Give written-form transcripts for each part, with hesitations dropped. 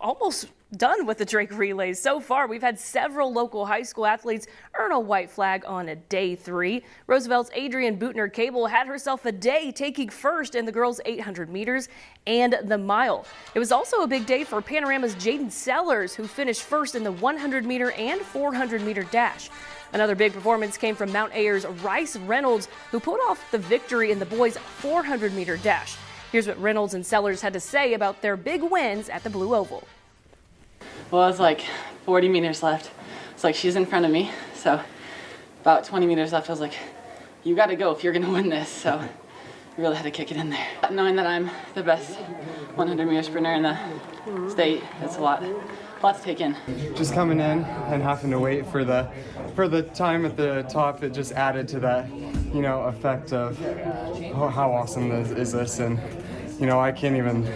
Almost done with the Drake relays. So far, we've had several local high school athletes earn a white flag on a day 3. Roosevelt's Adrienne Bootner Cable had herself a day, taking first in the girls' 800 meters and the mile. It was also a big day for Panorama's Jaden Sellers, who finished first in the 100 meter and 400 meter dash. Another big performance came from Mount Ayer's Rice Reynolds, who pulled off the victory in the boys' 400 meter dash. Here's what Reynolds and Sellers had to say about their big wins at the Blue Oval. Well, it was like 40 meters left. It's like she's in front of me, so about 20 meters left. I was like, you got to go if you're going to win this. So I really had to kick it in there. Knowing that I'm the best 100 meter sprinter in the state, it's a lot to take in. Just coming in and having to wait for the time at the top, it just added to that, effect of how awesome is this, and I can't even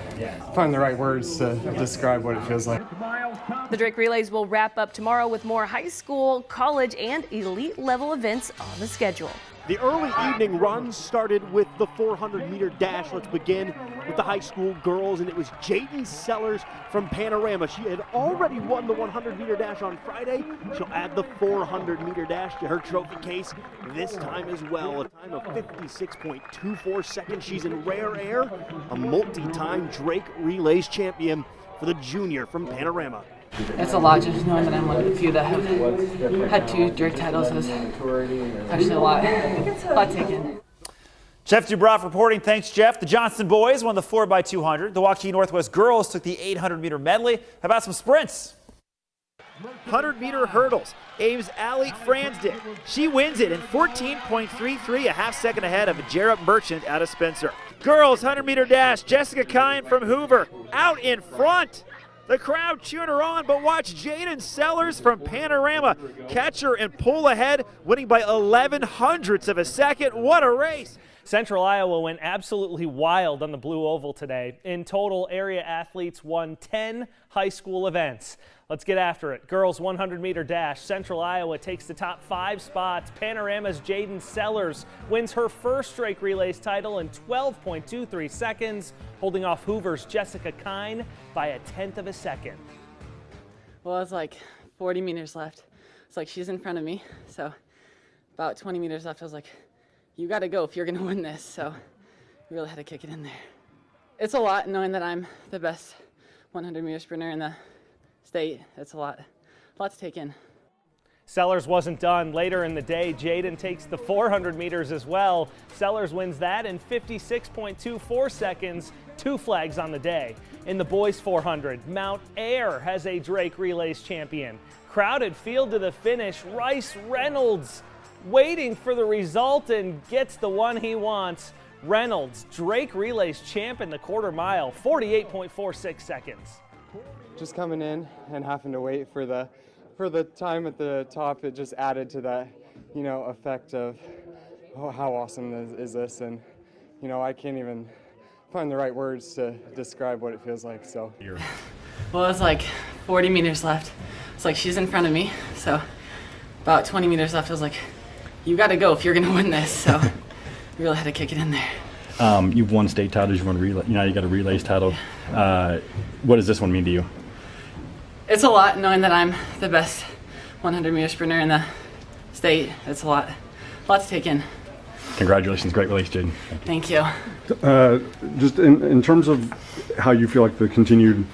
find the right words to describe what it feels like. The Drake Relays will wrap up tomorrow with more high school, college, and elite level events on the schedule. The early evening runs started with the 400-meter dash. Let's begin with the high school girls, and it was Jaden Sellers from Panorama. She had already won the 100-meter dash on Friday. She'll add the 400-meter dash to her trophy case this time as well. A time of 56.24 seconds. She's in rare air, a multi-time Drake Relays champion for the junior from Panorama. It's a lot, just knowing that I'm one of the few that have had 2 Drake titles is actually a lot to take in. Jeff Dubroff reporting. Thanks, Jeff. The Johnston boys won the 4x200. The Waukee Northwest girls took the 800-meter medley. How about some sprints? 100-meter hurdles. Ames Allie Fransdick. She wins it in 14.33, a half second ahead of Jarrett Merchant out of Spencer. Girls 100-meter dash. Jessica Kine from Hoover out in front. The crowd cheering her on, but watch Jaden Sellers from Panorama catch her and pull ahead, winning by 0.11 of a second. What a race! Central Iowa went absolutely wild on the Blue Oval today. In total, area athletes won 10 high school events. Let's get after it. Girls 100-meter dash. Central Iowa takes the top 5 spots. Panorama's Jaden Sellers wins her first Drake Relays title in 12.23 seconds, holding off Hoover's Jessica Kine by 1/10 of a second. Well, it's like 40 meters left. It's like she's in front of me, so about 20 meters left. I was like, you got to go if you're going to win this. So I really had to kick it in there. It's a lot knowing that I'm the best 100-meter sprinter in the state. It's a lot to take in. Sellers wasn't done. Later in the day, Jaden takes the 400 meters as well. Sellers wins that in 56.24 seconds, 2 flags on the day. In the boys 400, Mount Ayer has a Drake Relays champion. Crowded field to the finish. Rice Reynolds waiting for the result and gets the one he wants. Reynolds, Drake Relays champ in the quarter mile, 48.46 seconds. Just coming in and having to wait for the time at the top, it just added to that, effect of how awesome is this, and I can't even find the right words to describe what it feels like. So. Well, it's like 40 meters left. It's like she's in front of me, so about 20 meters left. I was like, you got to go if you're going to win this. So I really had to kick it in there. You've won state titles, you've won relay, you got a relays title. What does this one mean to you? It's a lot knowing that I'm the best 100-meter sprinter in the state. It's a lot to take in. Congratulations, great relays, Jaden. Thank you. Just in terms of how you feel like the continued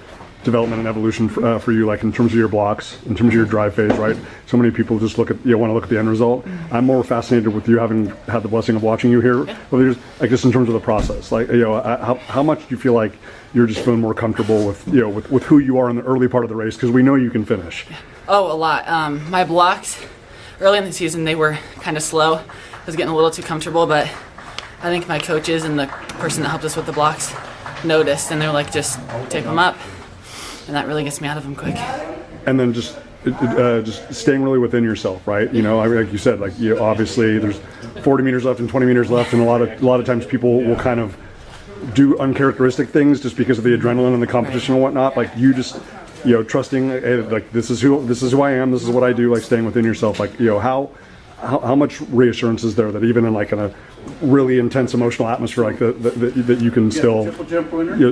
development and evolution for you, like in terms of your blocks, in terms of your drive phase, right? So many people just want to look at the end result. I'm more fascinated with you having had the blessing of watching you here. But like just in terms of the process, like how much do you feel like you're just feeling more comfortable with with who you are in the early part of the race, because we know you can finish. Oh, a lot. My blocks early in the season, they were kind of slow. I was getting a little too comfortable, but I think my coaches and the person that helped us with the blocks noticed, and they're like, just tape them up. And that really gets me out of them quick. And then just staying really within yourself, right? Like you said, obviously there's 40 meters left and 20 meters left, and a lot of times people will kind of do uncharacteristic things just because of the adrenaline and the competition and whatnot. Like you just, trusting, like this is who I am, this is what I do, like staying within yourself. Like, how how much reassurance is there that even in like in a really intense emotional atmosphere like that you can still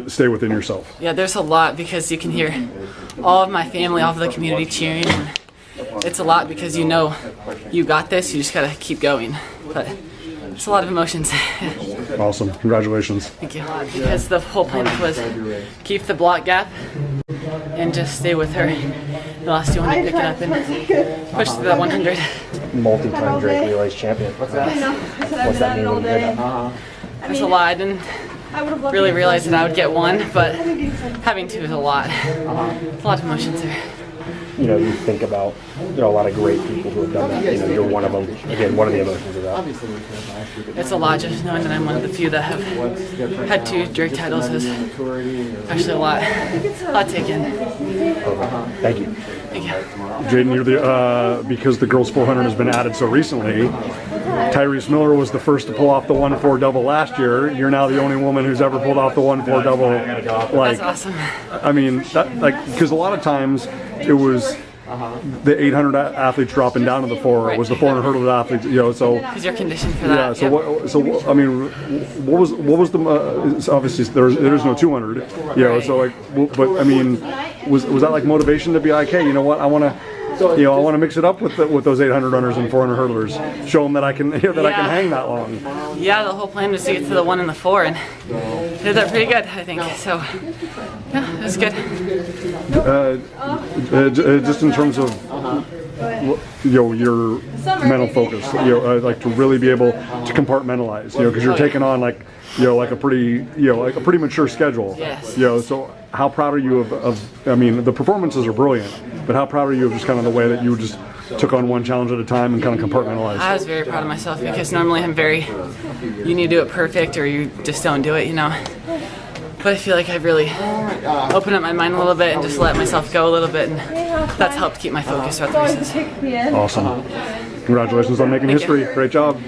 stay within yourself? Yeah, there's a lot because you can hear all of my family, all of the community cheering. And it's a lot because you know you got this, you just gotta keep going. But it's a lot of emotions. Awesome, congratulations. Thank you. Because the whole plan was keep the block gap and just stay with her. The last 200, pick it up and push to that 100. Multi-time Drake Relays champion. What's that mean when you hear that? There's a lot. I didn't really realize that I would get one, but having two is a lot. A lot of emotions there. You know, you think about, a lot of great people who have done that. You know, you're one of them. Again, what are the emotions of that? It's a lot. Just knowing that I'm one of the few that have had 2 Drake titles is actually a lot taken. Thank you. Thank you. Jaden, you're the because the girls 400 has been added so recently. Tyrese Miller was the first to pull off the 1-4 double last year. You're now the only woman who's ever pulled off the 1-4 double. Like, That's awesome. I mean, because a lot of times it was the 800 athletes dropping down to the 4. It was the 400 hurdle athletes, so. Because you're conditioned for that. Yeah. So what? I mean, what was the? Obviously, there is no 200. So like, but I mean, was that like motivation to be like, hey, you know what? I want to. I want to mix it up with those 800 runners and 400 hurdlers. Show them that I can I can hang that long. Yeah, the whole plan was to get to the 1 and the 4, and did that pretty good, I think. So, yeah, it was good. Just in terms of your mental focus, like to really be able to compartmentalize, because you're taking on like a pretty mature schedule. Yes. So how proud are you of I mean, the performances are brilliant, but how proud are you of just kind of the way that you just took on one challenge at a time and kind of compartmentalized? I was very proud of myself because normally I'm you need to do it perfect or you just don't do it, But I feel like I've really opened up my mind a little bit and just let myself go a little bit, and that's helped keep my focus throughout the races. Awesome. Congratulations on making history. Great job.